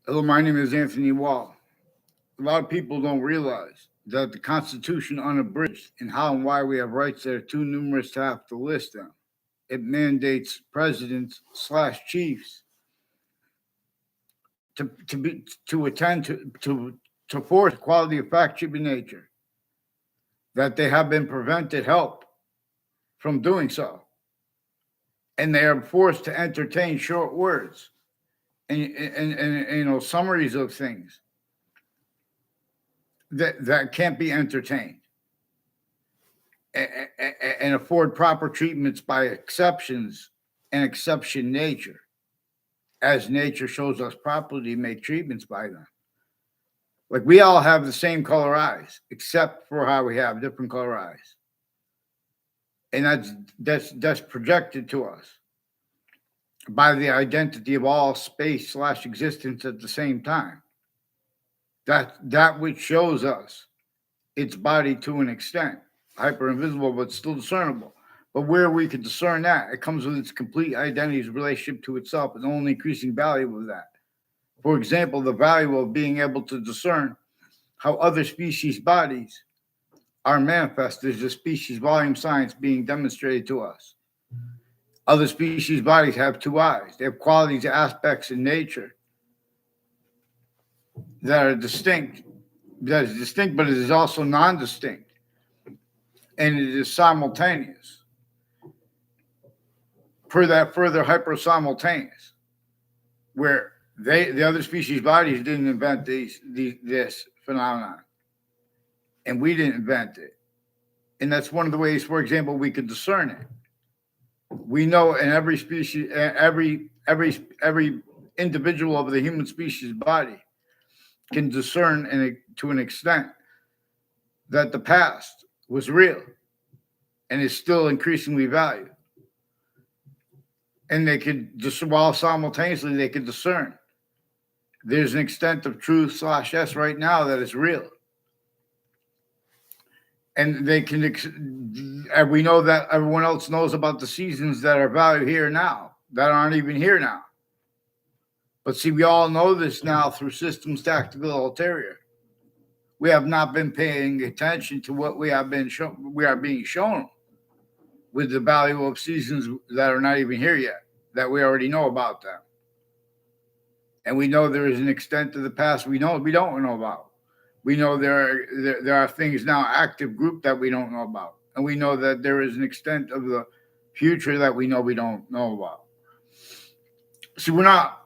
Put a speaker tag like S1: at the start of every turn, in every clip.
S1: Hello, my name is Anthony Wall. A lot of people don't realize that the Constitution unabridged and how and why we have rights that are too numerous to have to list them. It mandates presidents slash chiefs to attend to force quality of fact should be nature, that they have been prevented help from doing so, and they are forced to entertain short words and summaries of things that can't be entertained and afford proper treatments by exceptions and exception nature, as nature shows us properly make treatments by them. Like we all have the same color eyes, except for how we have different color eyes, and that's projected to us by the identity of all space slash existence at the same time. That which shows us its body to an extent, hyper invisible but still discernible. But where we can discern that, it comes with its complete identity's relationship to itself and only increasing value of that. For example, the value of being able to discern how other species' bodies are manifested as a species volume science being demonstrated to us. Other species' bodies have two eyes. They have qualities, aspects in nature that are distinct. That is distinct, but it is also non-distinct, and it is simultaneous. Per that further hyper simultaneous, where the other species bodies didn't invent this phenomenon, and we didn't invent it, and that's one of the ways, for example, we could discern it. We know in every species, every individual of the human species body can discern to an extent that the past was real and is still increasingly valued. And they could just while simultaneously they could discern there's an extent of truth slash S right now that is real. And they can, and we know that everyone else knows about the seasons that are valued here now, that aren't even here now. But see, we all know this now through systems tactical ulterior. We have not been paying attention to what we have been shown. We are being shown with the value of seasons that are not even here yet, that we already know about them. And we know there is an extent to the past we don't know about. We know there are things now active group that we don't know about, and we know that there is an extent of the future that we don't know about. See, we're not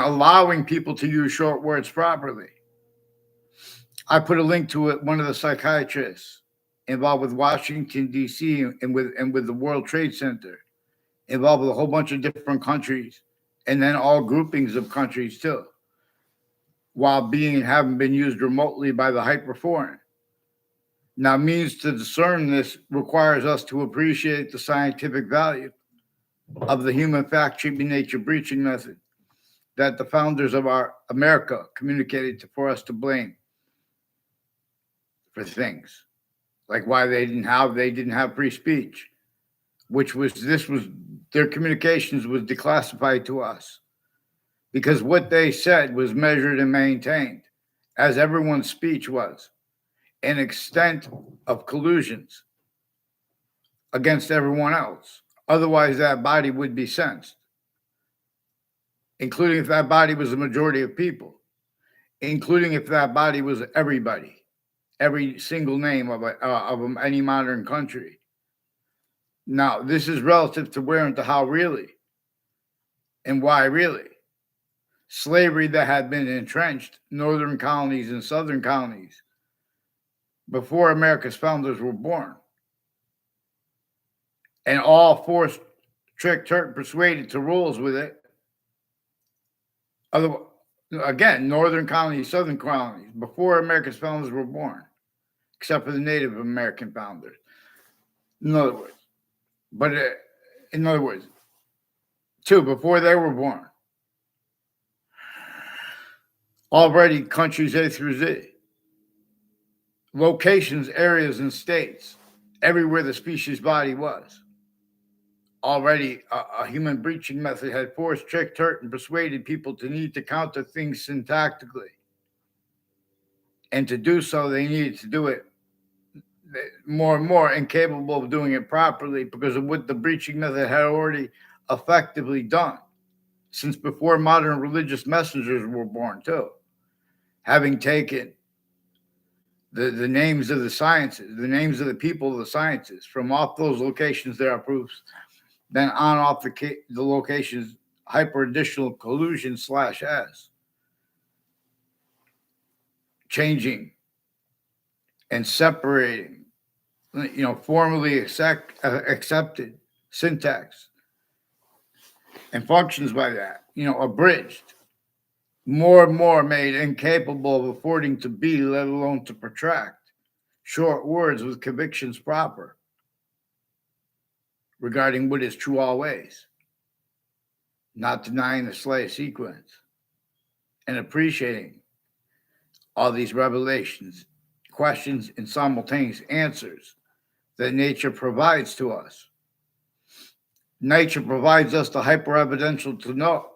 S1: allowing people to use short words properly. I put a link to it. One of the psychiatrists involved with Washington D.C. and with the World Trade Center, involved with a whole bunch of different countries, and then all groupings of countries too, while being and having been used remotely by the hyperforeign. Now, means to discern this requires us to appreciate the scientific value of the human fact treatment nature breaching method that the founders of our America communicated for us to blame for things like why they didn't have free speech, which was their communications was declassified to us because what they said was measured and maintained, as everyone's speech was, an extent of collusions against everyone else. Otherwise, that body would be sensed, including if that body was the majority of people, including if that body was everybody, every single name of any modern country. Now, this is relative to where and to how really, and why really. Slavery that had been entrenched, northern colonies and southern colonies, before America's founders were born. And all forced, tricked, hurt, persuaded to rules with it. Other, again, northern colonies, southern colonies, before America's founders were born, except for the Native American founders. In other words, two, before they were born, already countries A through Z, locations, areas, and states, everywhere the species body was, already a human breaching method had forced, tricked, hurt, and persuaded people to need to counter things syntactically. And to do so, they needed to do it more and more, incapable of doing it properly because of what the breaching method had already effectively done since before modern religious messengers were born, too. Having taken the names of the sciences, the names of the people of the sciences, from off those locations there are proofs, then on off the locations hyper additional collusion / s, changing and separating, formally accepted syntax and functions by that, abridged, more and more made incapable of affording to be, let alone to protract, short words with convictions proper regarding what is true always, not denying the slightest sequence, and appreciating all these revelations, questions, and simultaneous answers that nature provides to us. Nature provides us the hyper-evidential to know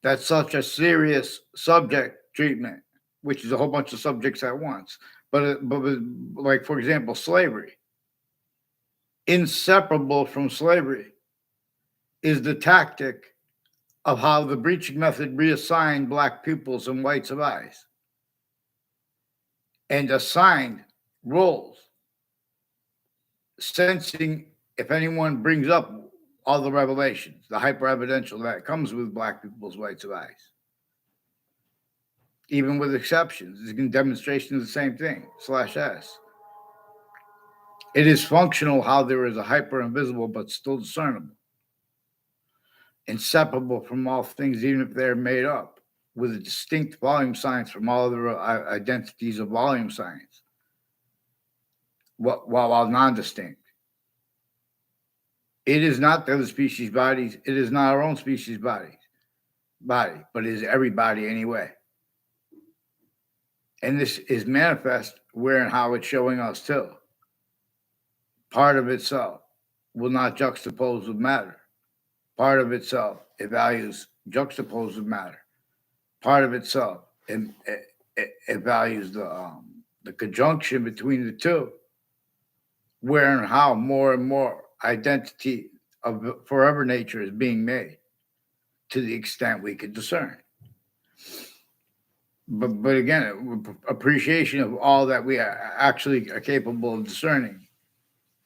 S1: that such a serious subject treatment, which is a whole bunch of subjects at once, but like, for example, slavery, inseparable from slavery is the tactic of how the breaching method reassigned black pupils and whites of eyes and assigned roles, sensing if anyone brings up all the revelations, the hyper-evidential that comes with black people's whites of eyes. Even with exceptions, it's a demonstration of the same thing, /s. It is functional how there is a hyper-invisible but still discernible, inseparable from all things, even if they're made up, with a distinct volume science from all other identities of volume science, while non-distinct. It is not the other species' bodies. It is not our own species' body, but it is everybody anyway. And this is manifest where and how it's showing us too. Part of itself will not juxtapose with matter. Part of itself, it values juxtaposed with matter. Part of itself, it values the conjunction between the two, where and how more and more identity of forever nature is being made to the extent we could discern. But again, appreciation of all that we actually are capable of discerning,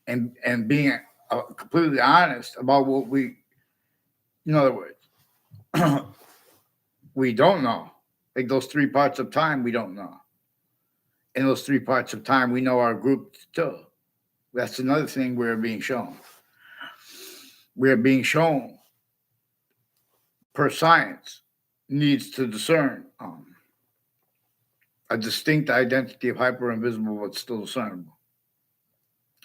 S1: and being completely honest about what we, in other words, we don't know. Like those 3 parts of time, we don't know. In those 3 parts of time, we know our group too. That's another thing we're being shown. We're being shown, per science, needs to discern a distinct identity of hyper-invisible but still discernible.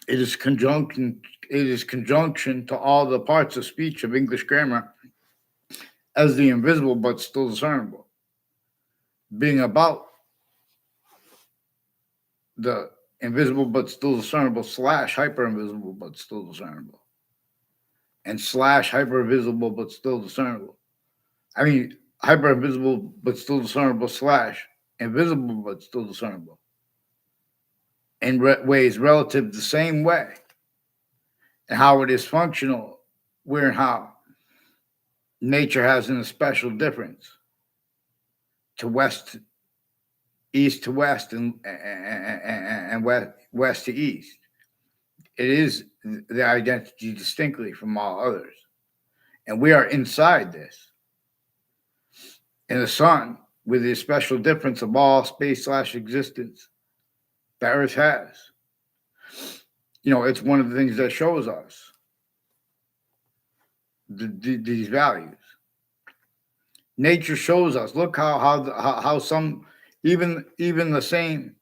S1: It is conjunction to all the parts of speech of English grammar as the invisible but still discernible, being about the invisible but still discernible / hyper-invisible but still discernible, and / hyper-visible but still discernible. I mean, hyper-invisible but still discernible / invisible but still discernible, in ways relative the same way, and how it is functional, where and how nature has an special difference to east to west, and west to east. It is the identity distinctly from all others, and we are inside this. In the sun, with the special difference of all space / existence that Earth has. It's one of the things that shows us these values. Nature shows us. Look how some, even the same,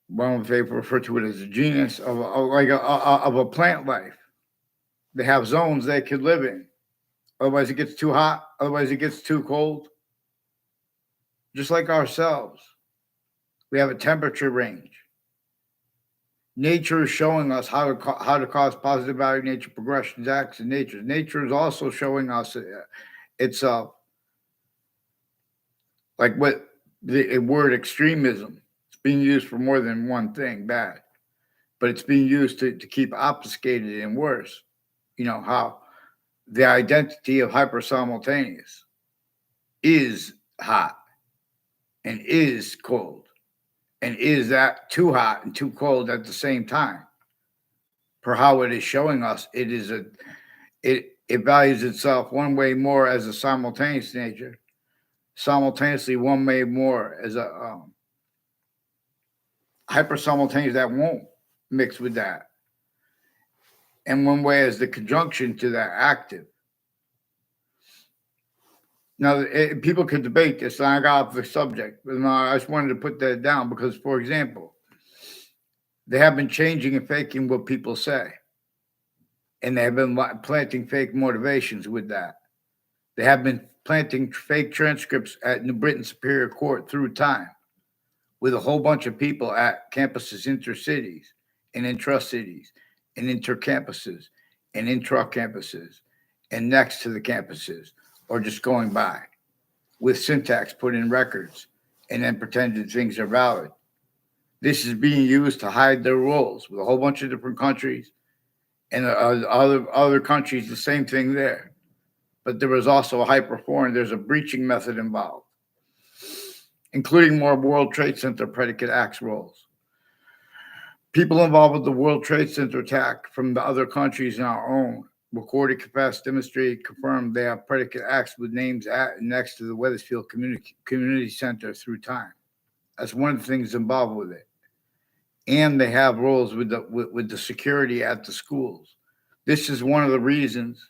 S1: well, they refer to it as a genus of a plant life. They have zones they could live in. Otherwise, it gets too hot. Otherwise, it gets too cold. Just like ourselves, we have a temperature range. Nature is showing us how to cause positive value nature progressions, acts in nature. Nature is also showing us it's like what the word extremism. It's being used for more than one thing bad, but it's being used to keep obfuscated and worse. You know how the identity of hyper simultaneous is hot and is cold and is that too hot and too cold at the same time. For how it is showing us, it values itself one way more as a simultaneous nature, simultaneously one way more as a hyper simultaneous that won't mix with that, and one way as the conjunction to that active. Now, people could debate this, and I got off the subject, but no, I just wanted to put that down because, for example, they have been changing and faking what people say, and they have been planting fake motivations with that. They have been planting fake transcripts at New Britain Superior Court through time with a whole bunch of people at campuses, intercities, and intra-cities, and intercampuses, and intra-campuses, and next to the campuses, or just going by, with syntax put in records, and then pretended things are valid. This is being used to hide their roles with a whole bunch of different countries, and other countries, the same thing there. But there was also a hyperforeign, there's a breaching method involved, including more World Trade Center predicate acts roles. People involved with the World Trade Center attack from the other countries and our own recorded, capacity demonstrated, confirmed they have predicate acts with names at and next to the Wethersfield Community Center through time. That's one of the things involved with it. And they have roles with the security at the schools. This is one of the reasons,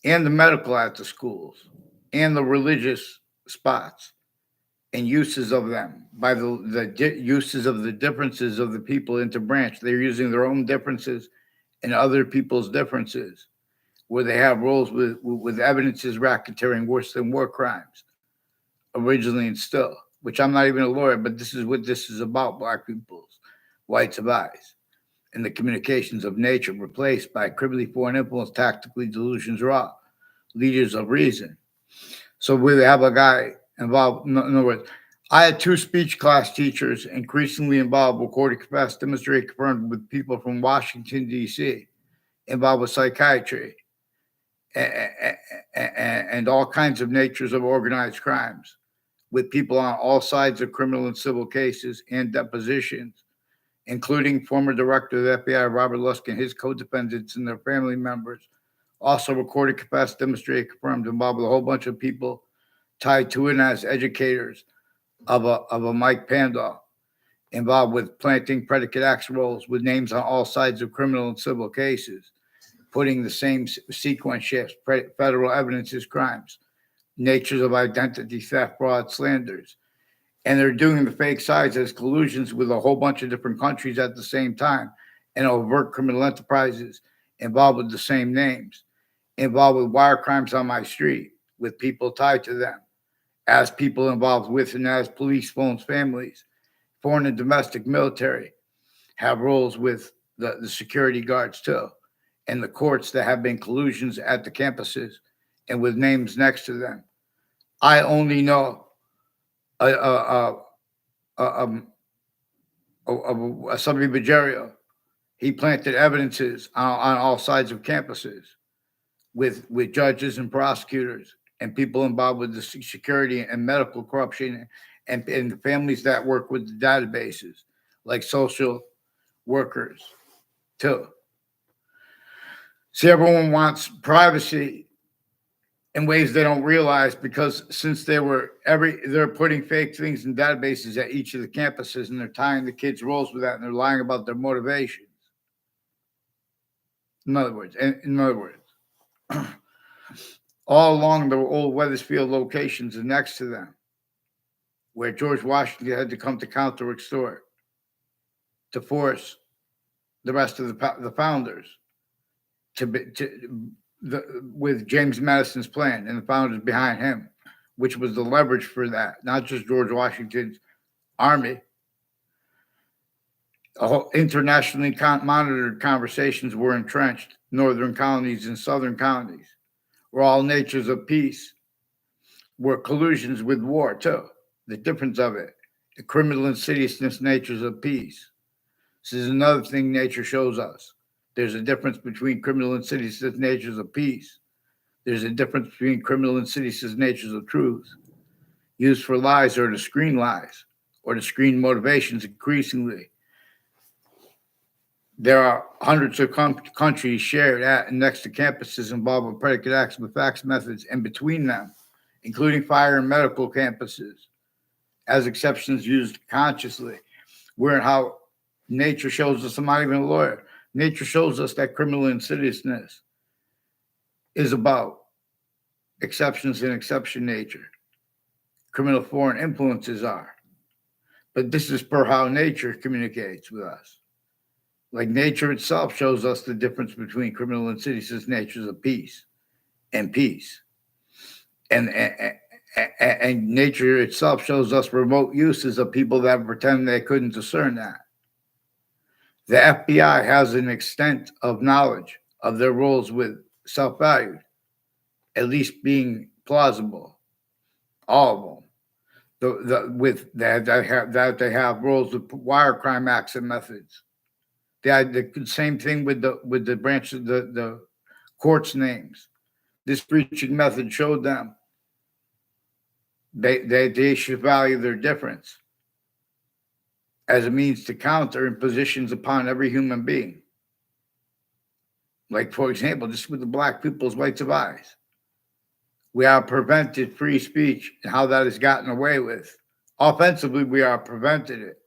S1: and the medical at the schools, and the religious spots, and uses of them by the uses of the differences of the people interbranch. They're using their own differences and other people's differences, where they have roles with evidences racketeering worse than war crimes, originally and still. Which I'm not even a lawyer, but this is what this is about: Black people's rights of eyes and the communications of nature, replaced by cribly foreign influence, tactically delusions raw, leaders of reason. So we have a guy involved. In other words, I had two speech class teachers increasingly involved, recorded, capacity, demonstrated, confirmed with people from Washington, D.C., involved with psychiatry and all kinds of natures of organized crimes, with people on all sides of criminal and civil cases and depositions, including former director of the F.B.I. Robert Lusk and his co-defendants and their family members. Also recorded, capacity, demonstrated, confirmed, involved with a whole bunch of people tied to it as educators of a Mike Pandolf, involved with planting predicate acts roles with names on all sides of criminal and civil cases, putting the same sequence shifts, federal evidences, crimes, natures of identity theft, fraud, slanders. And they're doing the fake sides as collusions with a whole bunch of different countries at the same time, and overt criminal enterprises involved with the same names, involved with wire crimes on my street, with people tied to them, as people involved with and as police, phones, families, foreign and domestic military have roles with the security guards too, and the courts that have been collusions at the campuses and with names next to them. I only know Subby Bajario. He planted evidences on all sides of campuses with judges and prosecutors and people involved with the security and medical corruption and the families that work with the databases, like social workers, too. See, everyone wants privacy in ways they don't realize, because since they're putting fake things in databases at each of the campuses, and they're tying the kids' roles with that, and they're lying about their motivations. In other words, all along the old Wethersfield locations and next to them, where George Washington had to come to counter-extort, to force the rest of the founders with James Madison's plan and the founders behind him, which was the leverage for that, not just George Washington's army. Internationally monitored conversations were entrenched. Northern colonies and southern colonies were all natures of peace, were collusions with war too. The difference of it, the criminal insidiousness natures of peace. This is another thing nature shows us. There's a difference between criminal insidiousness natures of peace. There's a difference between criminal insidiousness natures of truth, used for lies or to screen lies or to screen motivations increasingly. There are hundreds of countries shared at and next to campuses involved with predicate acts with facts methods and between them, including fire and medical campuses, as exceptions used consciously. Where how nature shows us, I'm not even a lawyer, nature shows us that criminal insidiousness is about exceptions in exception nature. Criminal foreign influences are. But this is per how nature communicates with us. Like nature itself shows us the difference between criminal insidiousness natures of peace and peace. And nature itself shows us remote uses of people that pretend they couldn't discern that. The FBI has an extent of knowledge of their roles with self-value, at least being plausible, all of them. With that they have roles with wire crime acts and methods. They had the same thing with the branch of the court's names. This breaching method showed them they should value their difference as a means to counter impositions upon every human being. Like, for example, just with the black people's rights of eyes. We are prevented free speech and how that is gotten away with. Offensively, we are prevented it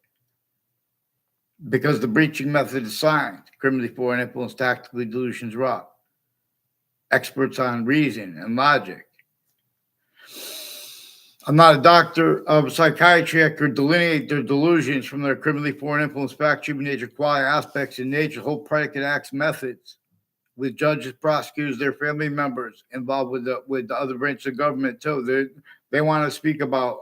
S1: because the breaching method is signed, criminally foreign influence, tactically delusions wrought. Experts on reason and logic. I'm not a doctor of psychiatry. I could delineate their delusions from their criminally foreign influence, fact, human nature, quality aspects in nature, whole predicate acts methods, with judges, prosecutors, their family members involved with the other branches of government too. They want to speak about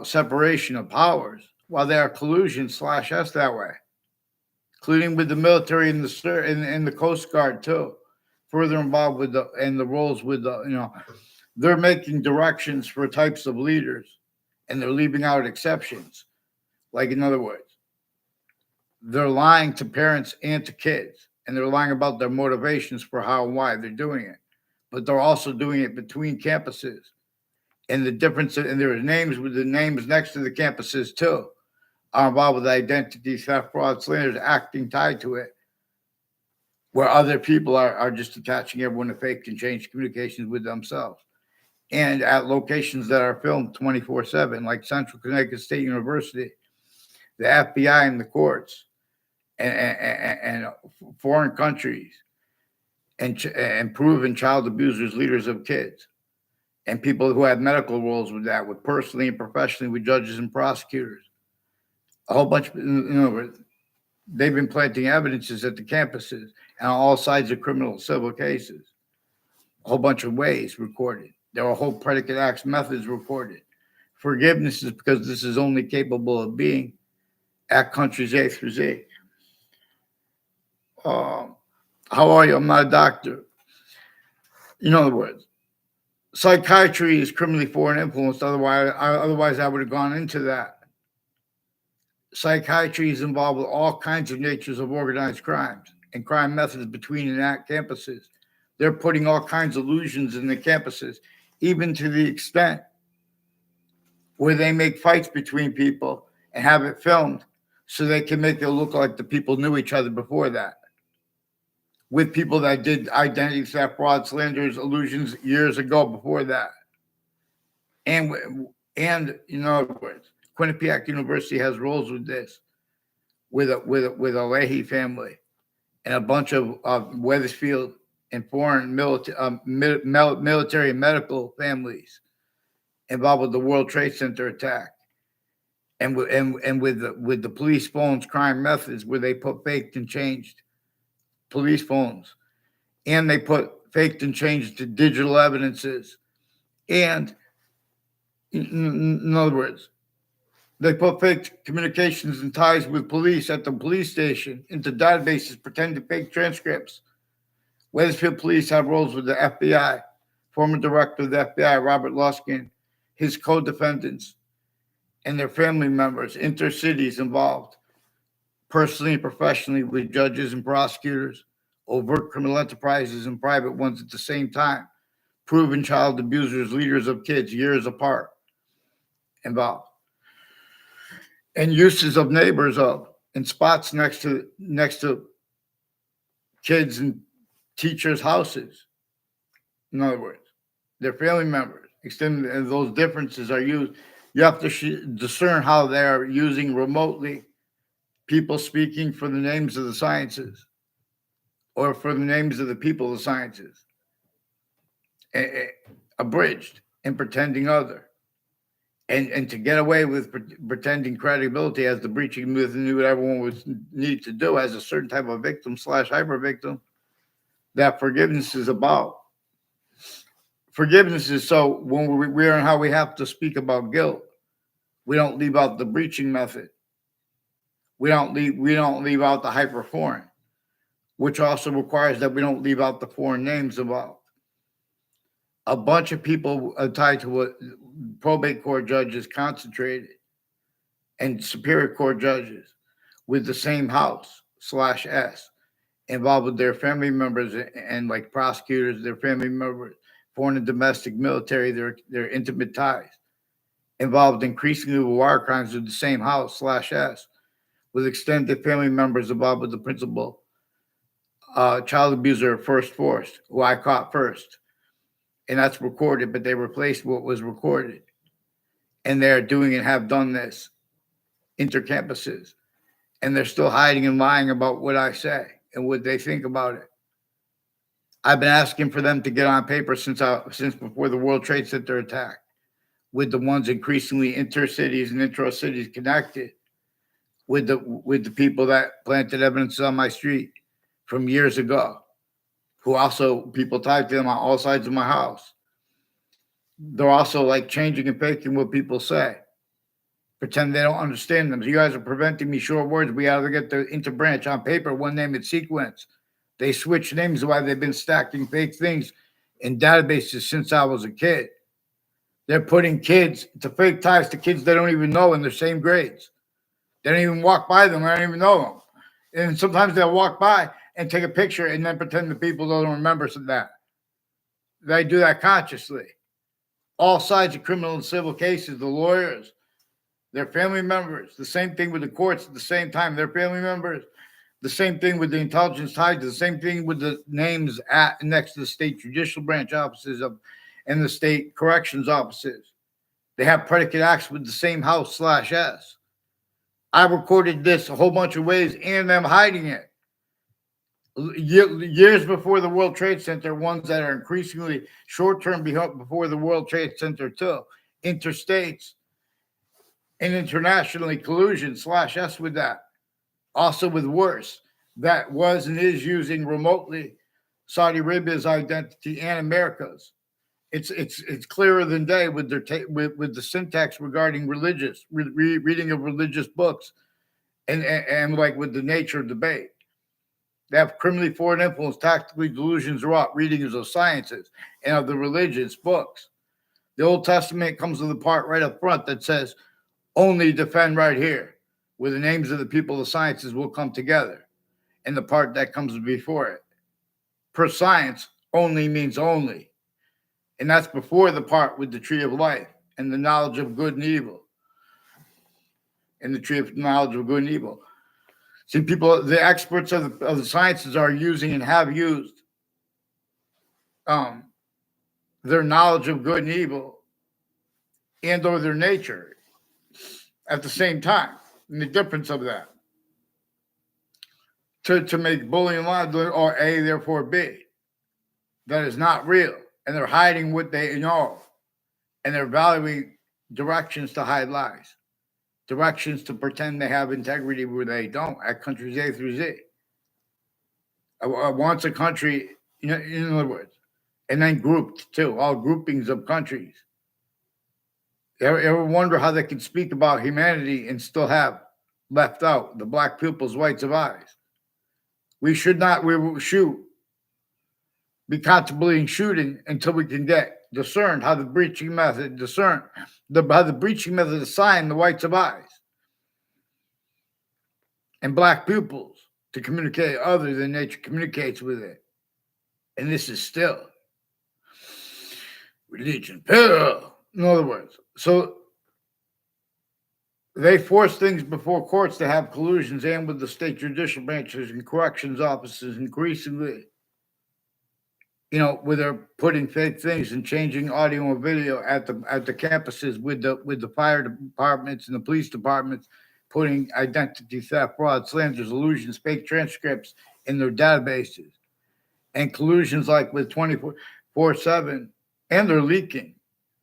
S1: separation of powers, while they are collusion /s that way, including with the military and the Coast Guard too. Further involved with the roles with they're making directions for types of leaders, and they're leaving out exceptions. Like, in other words, they're lying to parents and to kids, and they're lying about their motivations for how and why they're doing it. But they're also doing it between campuses. And the difference, and there are names with the names next to the campuses too, are involved with identity theft, fraud, slanders, acting tied to it, where other people are just attaching everyone to fake and change communications with themselves. And at locations that are filmed 24/7, like Central Connecticut State University, the FBI and the courts, and foreign countries, and proven child abusers, leaders of kids, and people who have medical roles with that, with personally and professionally with judges and prosecutors. A whole bunch, they've been planting evidences at the campuses and on all sides of criminal civil cases. A whole bunch of ways recorded. There are whole predicate acts methods recorded. Forgiveness is because this is only capable of being at countries A through Z. How are you? I'm not a doctor. In other words, psychiatry is criminally foreign influenced. Otherwise, I would have gone into that. Psychiatry is involved with all kinds of natures of organized crimes and crime methods between and at campuses. They're putting all kinds of illusions in the campuses, even to the extent where they make fights between people and have it filmed so they can make it look like the people knew each other before that. With people that did identity theft, fraud, slanders, illusions years ago before that. And in other words, Quinnipiac University has roles with this, with a Leahy family and a bunch of Wethersfield and foreign military and medical families involved with the World Trade Center attack, and with the police phones crime methods, where they put faked and changed police phones, and they put faked and changed to digital evidences, and in other words, They put fake communications and ties with police at the police station into databases, pretending fake transcripts. Wethersfield police have roles with the FBI, former director of the FBI, Robert Luskin, his co-defendants, and their family members, intercities involved, personally and professionally with judges and prosecutors, overt criminal enterprises and private ones at the same time, proven child abusers, leaders of kids years apart involved, and uses of neighbors of and spots next to kids and teachers' houses. In other words, their family members. Extended, and those differences are used. You have to discern how they are using remotely people speaking for the names of the sciences or for the names of the people of the sciences, abridged and pretending other. And to get away with pretending credibility as the breaching myth and knew what everyone would need to do as a certain type of victim / hyper victim, that forgiveness is about. Forgiveness is so when we learn how we have to speak about guilt, we don't leave out the breaching method. We don't leave out the hyper foreign, which also requires that we don't leave out the foreign names involved. A bunch of people tied to what probate court judges concentrated and superior court judges with the same house / S involved with their family members and like prosecutors, their family members, foreign and domestic military, their intimate ties, involved increasingly with war crimes with the same house / S, with extended family members involved with the principal child abuser First Force, who I caught first. And that's recorded, but they replaced what was recorded. And they're doing and have done this intercampuses. And they're still hiding and lying about what I say and what they think about it. I've been asking for them to get on paper since before the World Trade Center attack, with the ones increasingly intercities and intra-cities connected with the people that planted evidence on my street from years ago, who also people tied to them on all sides of my house. They're also like changing and faking what people say, pretend they don't understand them. So you guys are preventing me short words. We got to get the interbranch on paper, one name in sequence. They switch names while they've been stacking fake things in databases since I was a kid. They're putting kids to fake ties to kids they don't even know in their same grades. They don't even walk by them. I don't even know them. And sometimes they'll walk by and take a picture and then pretend the people don't remember that. They do that consciously. All sides of criminal and civil cases, the lawyers, their family members, the same thing with the courts at the same time, their family members, the same thing with the intelligence tied to the same thing with the names next to the state judicial branch offices and the state corrections offices. They have predicate acts with the same house / S. I recorded this a whole bunch of ways and them hiding it. Years before the World Trade Center, ones that are increasingly short-term before the World Trade Center too, interstates and internationally collusion / S with that. Also with worse, that was and is using remotely Saudi Arabia's identity and America's. It's clearer than day with their with the syntax regarding reading of religious books and like with the nature of debate. They have criminally foreign influence, tactically delusions wrought, readings of sciences and of the religious books. The Old Testament comes with the part right up front that says, only defend right here, where the names of the people of the sciences will come together. And the part that comes before it. Per science, only means only. And that's before the part with the tree of life and the knowledge of good and evil. And the tree of knowledge of good and evil. See, people, the experts of the sciences are using and have used their knowledge of good and evil and or their nature at the same time. And the difference of that. To make Boolean logic or A, therefore B. That is not real. And they're hiding what they know. And they're valuing directions to hide lies. Directions to pretend they have integrity where they don't at countries A through Z. Once a country, in other words, and then grouped too, all groupings of countries Ever wonder how they can speak about humanity and still have left out the black pupils, whites of eyes? We should not, we will shoot, be contemplating shooting until we can get discerned how the breaching method how the breaching method assign the whites of eyes and black pupils to communicate other than nature communicates with it. And this is still religion. In other words, so they force things before courts to have collusions and with the state judicial branches and corrections offices increasingly, where they're putting fake things and changing audio and video at the campuses with the fire departments and the police departments, putting identity theft, fraud, slanders, illusions, fake transcripts in their databases, and collusions like with 24/7, and they're leaking.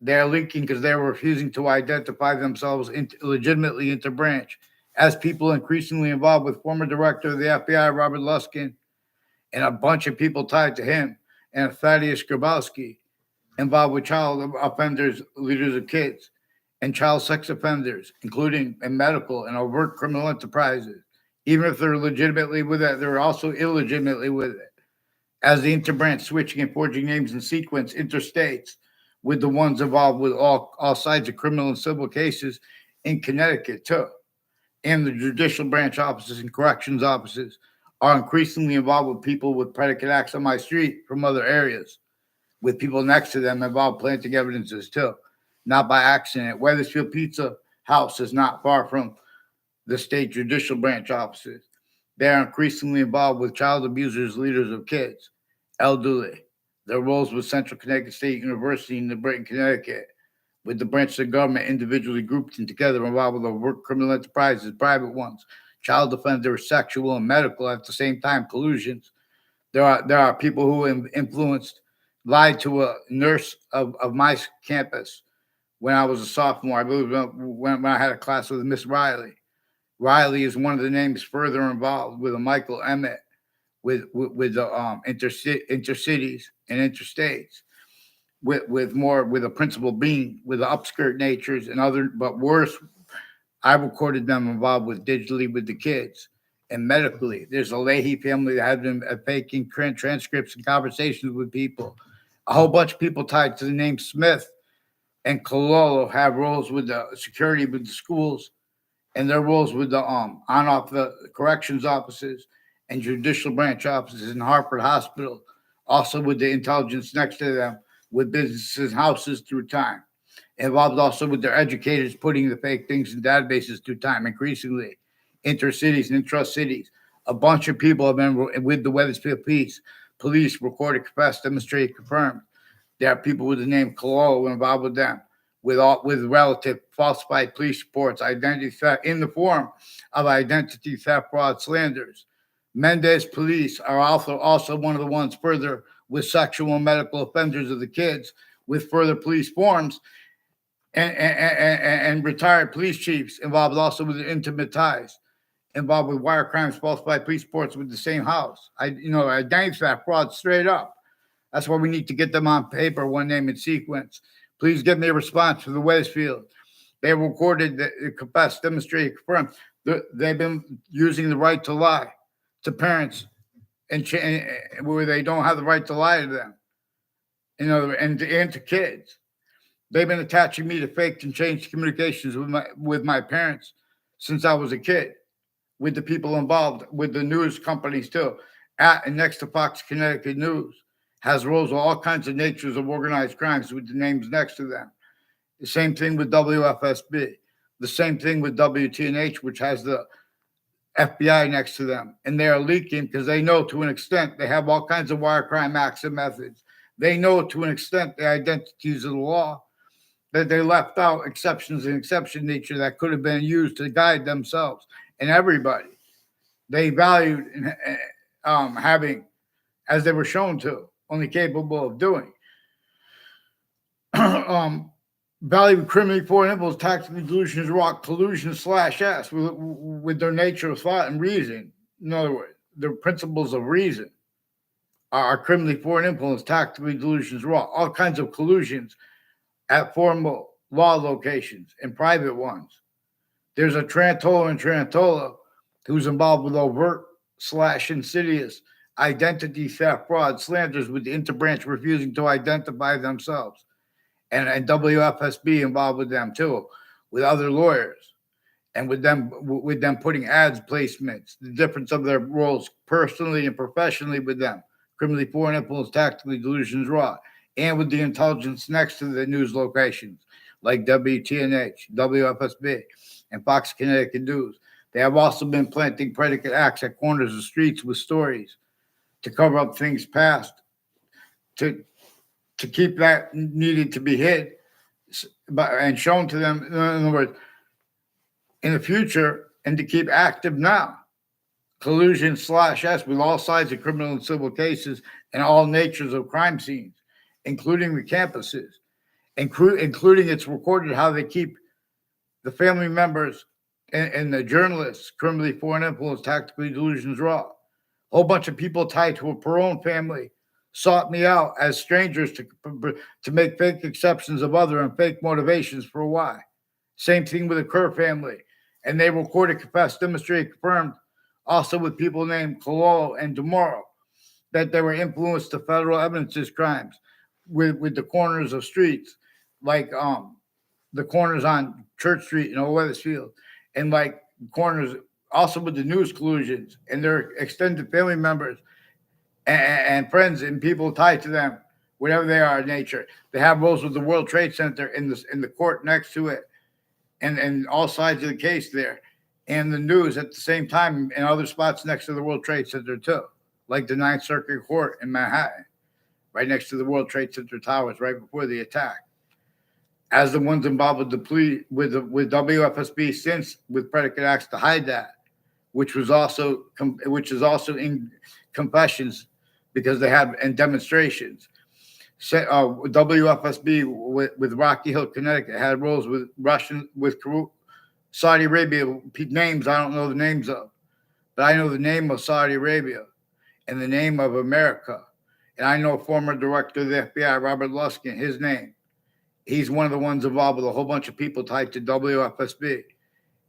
S1: They're leaking because they're refusing to identify themselves legitimately into branch as people increasingly involved with former director of the FBI, Robert Luskin, and a bunch of people tied to him, and Thaddeus Grabowski, involved with child offenders, leaders of kids, and child sex offenders, including in medical and overt criminal enterprises. Even if they're legitimately with it, they're also illegitimately with it. As the interbranch switching and forging names in sequence interstates with the ones involved with all sides of criminal and civil cases in Connecticut, too. And the judicial branch offices and corrections offices are increasingly involved with people with predicate acts on my street from other areas, with people next to them involved planting evidences, too. Not by accident. Weathersfield Pizza House is not far from the state judicial branch offices. They are increasingly involved with child abusers, leaders of kids, elderly. Their roles with Central Connecticut State University in New Britain, Connecticut, with the branches of government individually grouped and together involved with overt criminal enterprises, private ones, child offenders, sexual and medical at the same time, collusions. There are people who influenced, lied to a nurse of my campus when I was a sophomore. I believe when I had a class with Miss Riley. Riley is one of the names further involved with a Michael Emmett, with the intercities and interstates, with a principal being with the upskirt natures and other, but worse, I recorded them involved with digitally with the kids and medically. There's a Leahy family that had been faking transcripts and conversations with people. A whole bunch of people tied to the name Smith and Cololo have roles with the security with the schools, and their roles with the on off the corrections offices and judicial branch offices in Hartford Hospital, also with the intelligence next to them, with businesses, houses through time. Involved also with their educators putting the fake things in databases through time, increasingly intercities and intra-cities. A bunch of people have been with the Weathersfield police recorded, confessed, demonstrated, confirmed. There are people with the name Cololo involved with them, with relative falsified police reports, identity theft in the form of identity theft, fraud, slanders. Mendez police are also one of the ones further with sexual and medical offenders of the kids, with further police forms and retired police chiefs involved also with intimate ties, involved with wire crimes, falsified police reports with the same house. Identity theft, fraud, straight up. That's why we need to get them on paper, one name in sequence. Please give me a response for the Weathersfield. They recorded, confessed, demonstrated, confirmed. They've been using the right to lie to parents and where they don't have the right to lie to them, and to kids. They've been attaching me to fake and changed communications with my parents since I was a kid, with the people involved, with the news companies too. At and next to Fox Connecticut News has roles of all kinds of natures of organized crimes with the names next to them. The same thing with WFSB. The same thing with WTNH, which has the FBI next to them. And they are leaking because they know to an extent they have all kinds of wire crime acts and methods. They know to an extent the identities of the law, that they left out exceptions and exception nature that could have been used to guide themselves and everybody. They valued having, as they were shown to, only capable of doing. Value criminally foreign influence, tactical delusions, rock collusion /s with their nature of thought and reason. In other words, their principles of reason are criminally foreign influence, tactically delusions, raw, all kinds of collusions at formal law locations and private ones. There's a Trantola in Trantola who's involved with overt / insidious identity theft, fraud, slanders, with the interbranch refusing to identify themselves, and WFSB involved with them too, with other lawyers, and with them putting ads placements, the difference of their roles personally and professionally with them, criminally foreign influence, tactically delusions raw, and with the intelligence next to the news locations like WTNH, WFSB, and Fox Connecticut News. They have also been planting predicate acts at corners of streets with stories to cover up things past, to keep that needed to be hid, and shown to them, in other words, in the future, and to keep active now. Collusion /S with all sides of criminal and civil cases and all natures of crime scenes, including the campuses, including it's recorded how they keep the family members and the journalists, criminally foreign influence, tactically delusions raw. A whole bunch of people tied to a Perone family sought me out as strangers to make fake exceptions of other and fake motivations for why. Same thing with the Kerr family. And they recorded, confessed, demonstrated, confirmed, also with people named Cololo and DeMoro, that they were influenced to federal evidences crimes with the corners of streets, like the corners on Church Street in Old Weathersfield, and like corners also with the news collusions and their extended family members and friends and people tied to them, whatever they are in nature. They have roles with the World Trade Center in the court next to it, and all sides of the case there, and the news at the same time in other spots next to the World Trade Center too, like the Ninth Circuit Court in Manhattan, right next to the World Trade Center towers, right before the attack. As the ones involved with the plea with WFSB since with predicate acts to hide that, which is also in confessions because they have in demonstrations. WFSB with Rocky Hill, Connecticut had roles with Saudi Arabia names I don't know the names of, but I know the name of Saudi Arabia and the name of America, and I know former director of the F.B.I. Robert Luskin, his name. He's one of the ones involved with a whole bunch of people tied to WFSB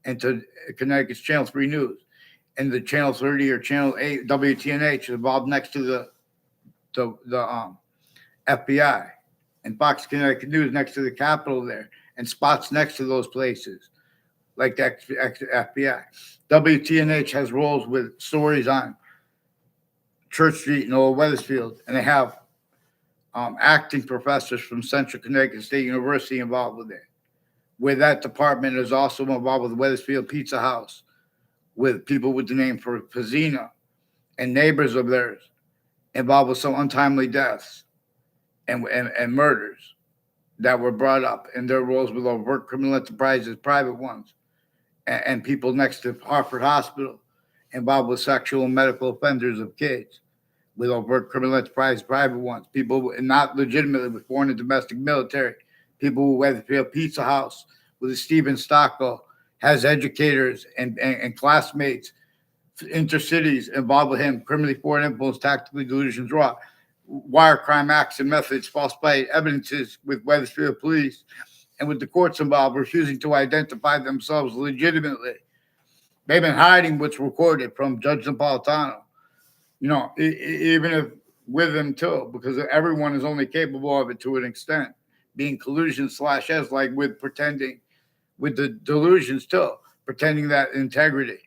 S1: and to Connecticut's Channel 3 News. And the Channel 30 or Channel 8, WTNH, is involved next to the F.B.I. and Fox Connecticut News next to the Capitol there, and spots next to those places, like the F.B.I. WTNH has roles with stories on Church Street in Old Weathersfield, and they have acting professors from Central Connecticut State University involved with it, where that department is also involved with Weathersfield Pizza House, with people with the name for Pizzina and neighbors of theirs involved with some untimely deaths and murders that were brought up in their roles with overt criminal enterprises, private ones, and people next to Hartford Hospital involved with sexual and medical offenders of kids, with overt criminal enterprise, private ones, people not legitimately with foreign and domestic military, people with Weathersfield Pizza House, with Stephen Stockwell, has educators and classmates, intercities involved with him, criminally foreign influence, tactically delusions raw, wire crime acts and methods, falsified evidences with Weathersfield police, and with the courts involved refusing to identify themselves legitimately. They've been hiding what's recorded from Judge Napolitano. Even if with him too, because everyone is only capable of it to an extent, being collusion /S, like with pretending, with the delusions too, pretending that integrity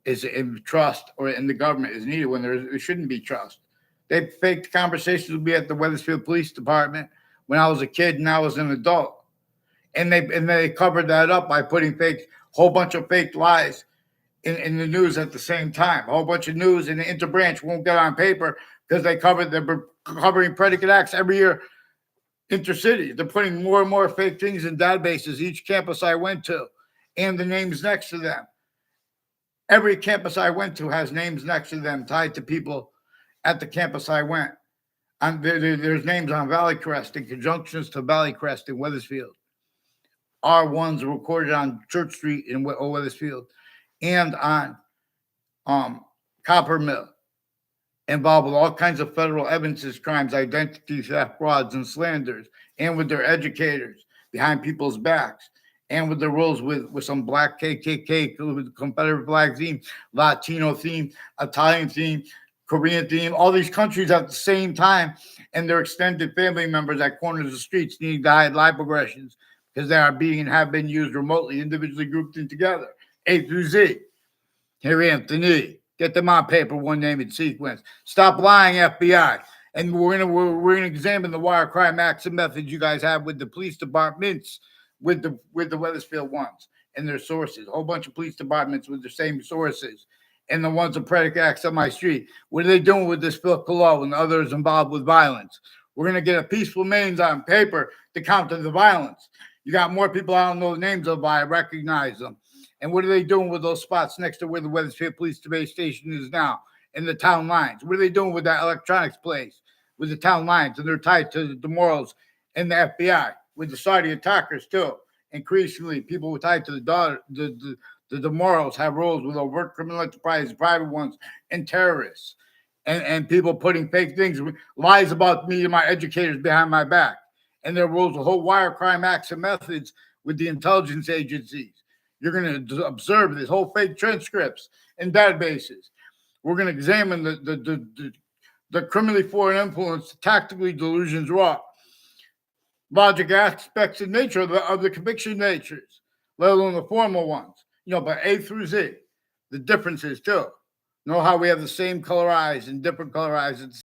S1: is in trust or in the government is needed when there shouldn't be trust. They faked conversations with me at the Weathersfield Police Department when I was a kid and I was an adult, and they covered that up by putting whole bunch of fake lies in the news at the same time. A whole bunch of news in the interbranch won't get on paper because they're covering predicate acts every year intercity. They're putting more and more fake things in databases each campus I went to and the names next to them. Every campus I went to has names next to them tied to people at the campus I went. There's names on Valley Crest and conjunctions to Valley Crest in Weathersfield. R1s recorded on Church Street in Weathersfield and on Copper Mill, involved with all kinds of federal evidences crimes, identity theft, frauds, and slanders, and with their educators. behind people's backs, and with the roles with some black KKK, with Confederate flag theme, Latino theme, Italian theme, Korean theme, all these countries at the same time, and their extended family members at corners of streets needing to hide live aggressions because they are being and have been used remotely, individually grouped in together, A through Z. Here, Anthony, get them on paper, one name and sequence. Stop lying, FBI. And we're gonna examine the wire crime acts and methods you guys have with the police departments, with the Weathersfield ones and their sources. A whole bunch of police departments with the same sources, and the ones of predicate acts on my street. What are they doing with this Phil Collo and others involved with violence? We're gonna get a peaceful names on paper to counter the violence. You got more people I don't know the names of, but I recognize them. And what are they doing with those spots next to where the Weathersfield Police Base Station is now, in the town lines? What are they doing with that electronics place, with the town lines? And they're tied to the morals and the FBI, with the Saudi attackers too. Increasingly, people tied to the morals have roles with overt criminal enterprises, private ones, and terrorists. And people putting fake things, lies about me and my educators behind my back. And their roles with whole wire crime acts and methods with the intelligence agencies. You're going to observe this whole fake transcripts and databases. We're going to examine the criminally foreign influence, tactically delusions raw, logic aspects and nature of the conviction natures, let alone the formal ones. But A through Z, the differences too. Know how we have the same color eyes and different color eyes at the